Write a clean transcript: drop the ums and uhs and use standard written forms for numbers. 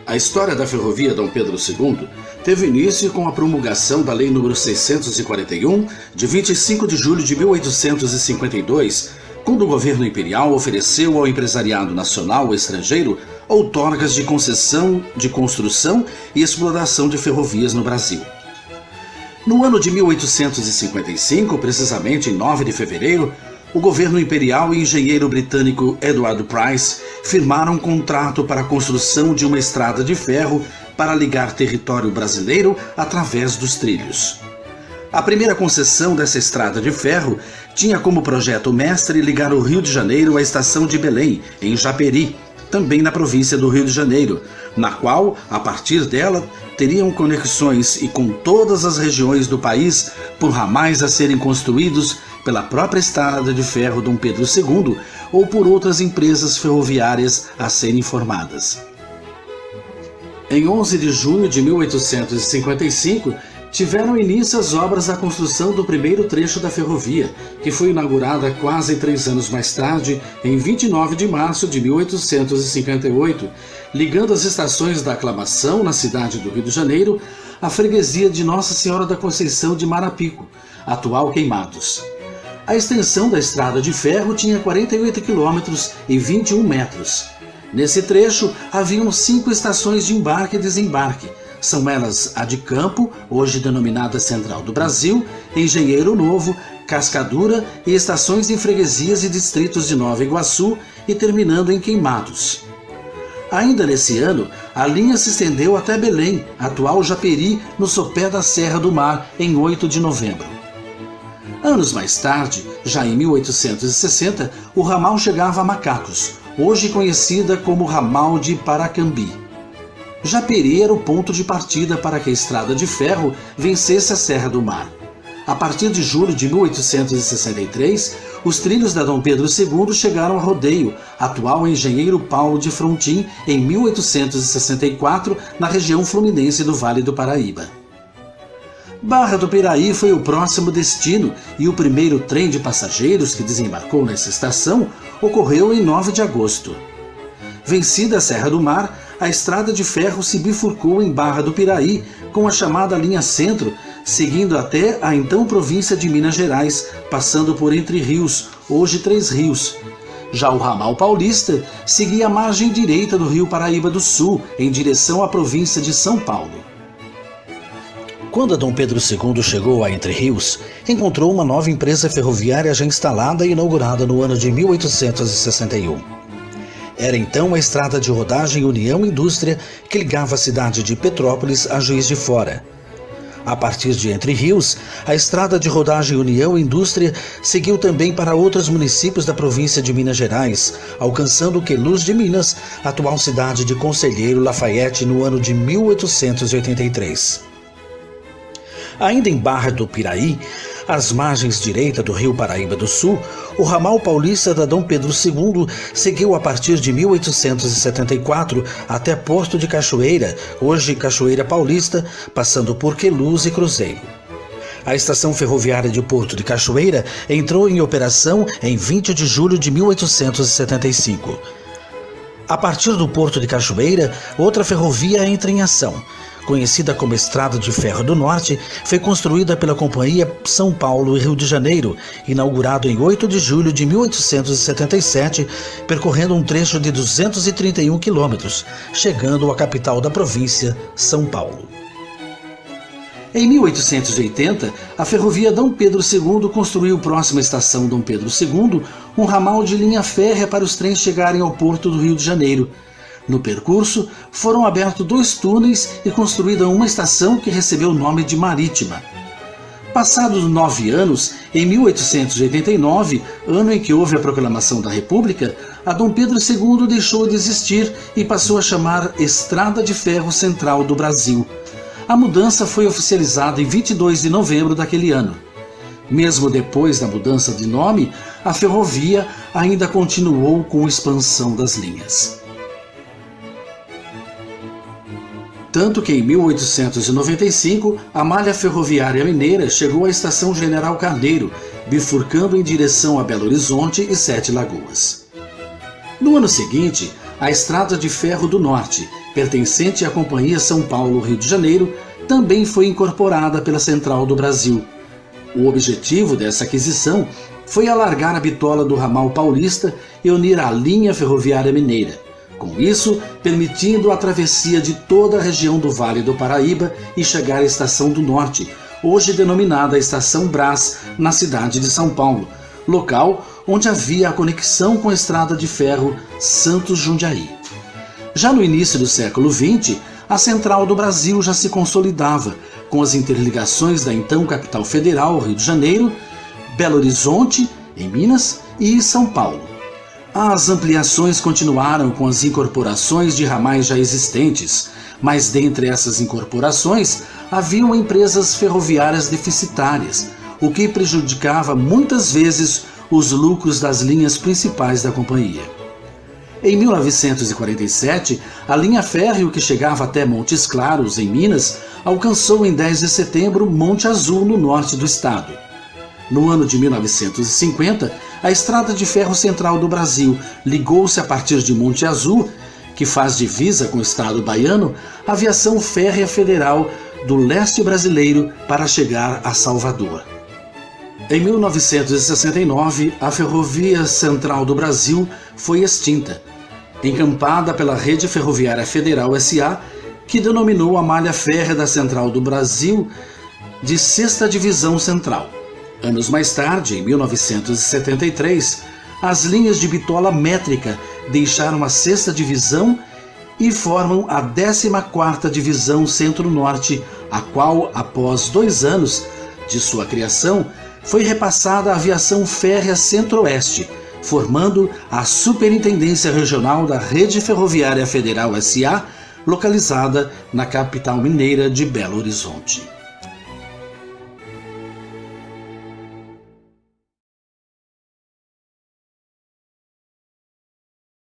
A história da ferrovia Dom Pedro II teve início com a promulgação da Lei nº 641, de 25 de julho de 1852, quando o governo imperial ofereceu ao empresariado nacional ou estrangeiro outorgas de concessão de construção e exploração de ferrovias no Brasil. No ano de 1855, precisamente em 9 de fevereiro, o governo imperial e o engenheiro britânico Edward Price firmaram um contrato para a construção de uma estrada de ferro para ligar território brasileiro através dos trilhos. A primeira concessão dessa estrada de ferro tinha como projeto mestre ligar o Rio de Janeiro à estação de Belém, em Japeri, também na província do Rio de Janeiro, na qual, a partir dela, teriam conexões e com todas as regiões do país por ramais a serem construídos pela própria estrada de ferro Dom Pedro II ou por outras empresas ferroviárias a serem formadas. Em 11 de junho de 1855, tiveram início as obras da construção do primeiro trecho da ferrovia, que foi inaugurada quase 3 anos mais tarde, em 29 de março de 1858, ligando as estações da Aclamação, na cidade do Rio de Janeiro, à freguesia de Nossa Senhora da Conceição de Marapico, atual Queimados. A extensão da estrada de ferro tinha 48 quilômetros e 21 metros. Nesse trecho, haviam 5 estações de embarque e desembarque. São elas a de Campo, hoje denominada Central do Brasil, Engenheiro Novo, Cascadura e estações em freguesias e distritos de Nova Iguaçu e terminando em Queimados. Ainda nesse ano, a linha se estendeu até Belém, atual Japeri, no sopé da Serra do Mar, em 8 de novembro. Anos mais tarde, já em 1860, o ramal chegava a Macacos, hoje conhecida como Ramal de Paracambi. Japeri era o ponto de partida para que a estrada de ferro vencesse a Serra do Mar. A partir de julho de 1863, os trilhos da Dom Pedro II chegaram a Rodeio, atual Engenheiro Paulo de Frontin, em 1864, na região fluminense do Vale do Paraíba. Barra do Piraí foi o próximo destino e o primeiro trem de passageiros que desembarcou nessa estação ocorreu em 9 de agosto. Vencida a Serra do Mar, a estrada de ferro se bifurcou em Barra do Piraí com a chamada linha Centro, seguindo até a então província de Minas Gerais, passando por Entre Rios, hoje 3 Rios. Já o ramal paulista seguia a margem direita do rio Paraíba do Sul, em direção à província de São Paulo. Quando Dom Pedro II chegou a Entre Rios, encontrou uma nova empresa ferroviária já instalada e inaugurada no ano de 1861. Era então a estrada de rodagem União Indústria que ligava a cidade de Petrópolis a Juiz de Fora. A partir de Entre Rios, a estrada de rodagem União Indústria seguiu também para outros municípios da província de Minas Gerais, alcançando Queluz de Minas, atual cidade de Conselheiro Lafayette, no ano de 1883. Ainda em Barra do Piraí, às margens direita do rio Paraíba do Sul, o ramal paulista da Dom Pedro II seguiu a partir de 1874 até Porto de Cachoeira, hoje Cachoeira Paulista, passando por Queluz e Cruzeiro. A estação ferroviária de Porto de Cachoeira entrou em operação em 20 de julho de 1875. A partir do Porto de Cachoeira, outra ferrovia entra em ação. Conhecida como Estrada de Ferro do Norte, foi construída pela Companhia São Paulo e Rio de Janeiro, inaugurado em 8 de julho de 1877, percorrendo um trecho de 231 quilômetros, chegando à capital da província, São Paulo. Em 1880, a ferrovia Dom Pedro II construiu próxima à estação Dom Pedro II um ramal de linha férrea para os trens chegarem ao porto do Rio de Janeiro. No percurso, foram abertos 2 túneis e construída uma estação que recebeu o nome de Marítima. Passados 9 anos, em 1889, ano em que houve a proclamação da República, a Dom Pedro II deixou de existir e passou a chamar Estrada de Ferro Central do Brasil. A mudança foi oficializada em 22 de novembro daquele ano. Mesmo depois da mudança de nome, a ferrovia ainda continuou com a expansão das linhas. Tanto que em 1895, a malha ferroviária mineira chegou à estação General Carneiro, bifurcando em direção a Belo Horizonte e 7 Lagoas. No ano seguinte, a Estrada de Ferro do Norte, pertencente à Companhia São Paulo-Rio de Janeiro, também foi incorporada pela Central do Brasil. O objetivo dessa aquisição foi alargar a bitola do ramal paulista e unir à linha ferroviária mineira, com isso permitindo a travessia de toda a região do Vale do Paraíba e chegar à Estação do Norte, hoje denominada Estação Brás, na cidade de São Paulo, local onde havia a conexão com a estrada de ferro Santos-Jundiaí. Já no início do século XX, a Central do Brasil já se consolidava, com as interligações da então capital federal, Rio de Janeiro, Belo Horizonte, em Minas, e São Paulo. As ampliações continuaram com as incorporações de ramais já existentes, mas dentre essas incorporações haviam empresas ferroviárias deficitárias, o que prejudicava muitas vezes os lucros das linhas principais da companhia. Em 1947, a linha férreo que chegava até Montes Claros, em Minas, alcançou em 10 de setembro Monte Azul, no norte do estado. No ano de 1950, a Estrada de Ferro Central do Brasil ligou-se a partir de Monte Azul, que faz divisa com o estado baiano, a aviação férrea federal do leste brasileiro para chegar a Salvador. Em 1969, a Ferrovia Central do Brasil foi extinta, encampada pela Rede Ferroviária Federal S.A., que denominou a malha férrea da Central do Brasil de 6ª Divisão Central. Anos mais tarde, em 1973, as linhas de bitola métrica deixaram a 6ª Divisão e formam a 14ª Divisão Centro-Norte, a qual, após 2 anos de sua criação, foi repassada à Aviação Férrea Centro-Oeste, formando a Superintendência Regional da Rede Ferroviária Federal S.A., localizada na capital mineira de Belo Horizonte.